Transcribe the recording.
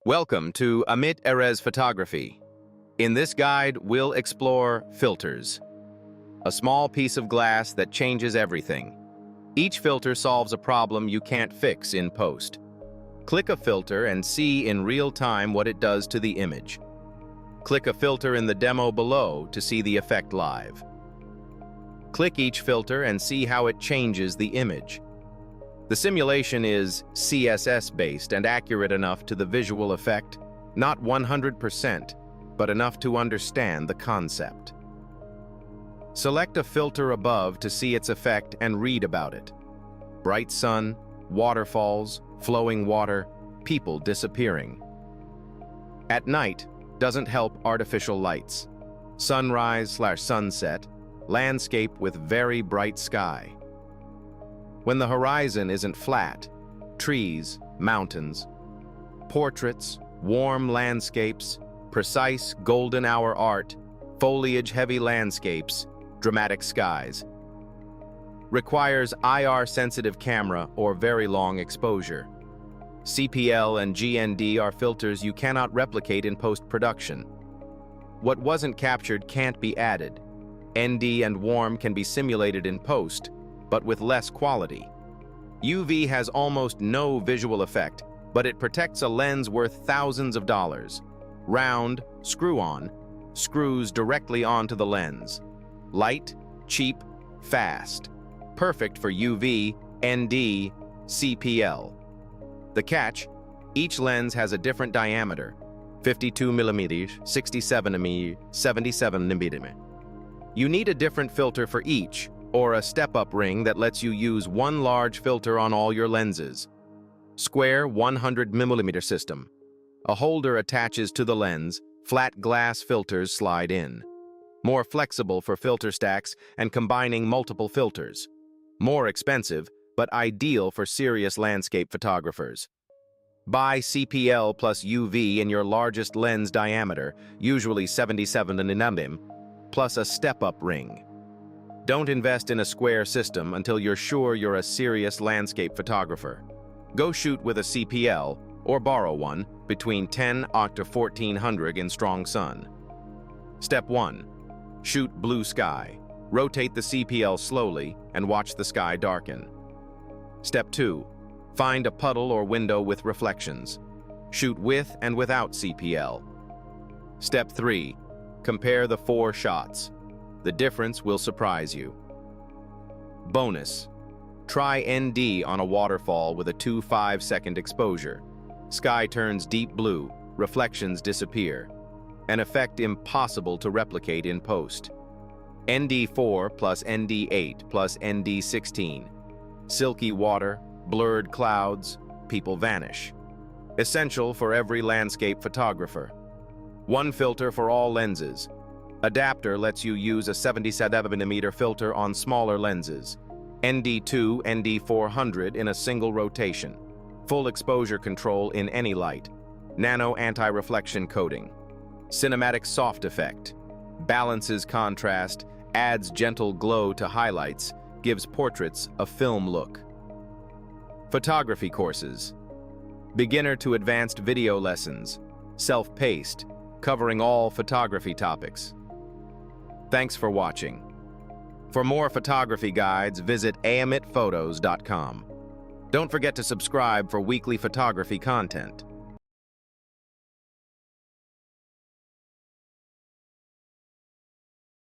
Welcome to Amit Erez Photography. In this guide, we'll explore filters, a small piece of glass that changes everything. Each filter solves a problem you can't fix in post. Click a filter and see in real time what it does to the image. Click a filter in the demo below to see the effect live. Click each filter and see how it changes the image. The simulation is CSS-based and accurate enough to the visual effect, not 100%, but enough to understand the concept. Select a filter above to see its effect and read about it. Bright sun, waterfalls, flowing water, people disappearing. At night, doesn't help artificial lights. Sunrise/sunset, landscape with very bright sky. When the horizon isn't flat, trees, mountains. Portraits, warm landscapes, precise golden hour art, foliage-heavy landscapes, dramatic skies. Requires IR-sensitive camera or very long exposure. CPL and GND are filters you cannot replicate in post-production. What wasn't captured can't be added. ND and warm can be simulated in post, but with less quality. UV has almost no visual effect, but it protects a lens worth thousands of dollars. Round, screw-on, screws directly onto the lens. Light, cheap, fast. Perfect for UV, ND, CPL. The catch: each lens has a different diameter, 52 mm, 67 mm, 77 mm. You need a different filter for each, or a step-up ring that lets you use one large filter on all your lenses. Square 100 mm system. A holder attaches to the lens, flat glass filters slide in. More flexible for filter stacks and combining multiple filters. More expensive, but ideal for serious landscape photographers. Buy CPL plus UV in your largest lens diameter, usually 77 mm, plus a step-up ring. Don't invest in a square system until you're sure you're a serious landscape photographer. Go shoot with a CPL, or borrow one, between 10 to 1400 in strong sun. Step 1. Shoot blue sky. Rotate the CPL slowly and watch the sky darken. Step 2. Find a puddle or window with reflections. Shoot with and without CPL. Step 3. Compare the 4 shots. The difference will surprise you. Bonus: try ND on a waterfall with a 2-5-second exposure. Sky turns deep blue, reflections disappear. An effect impossible to replicate in post. ND4 plus ND8 plus ND16. Silky water, blurred clouds, people vanish. Essential for every landscape photographer. One filter for all lenses. Adapter lets you use a 77 mm filter on smaller lenses. ND2, ND400 in a single rotation. Full exposure control in any light. Nano anti-reflection coating. Cinematic soft effect. Balances contrast, adds gentle glow to highlights, gives portraits a film look. Photography courses. Beginner to advanced video lessons. Self-paced, covering all photography topics. Thanks for watching. For more photography guides, visit amitphotos.com. Don't forget to subscribe for weekly photography content.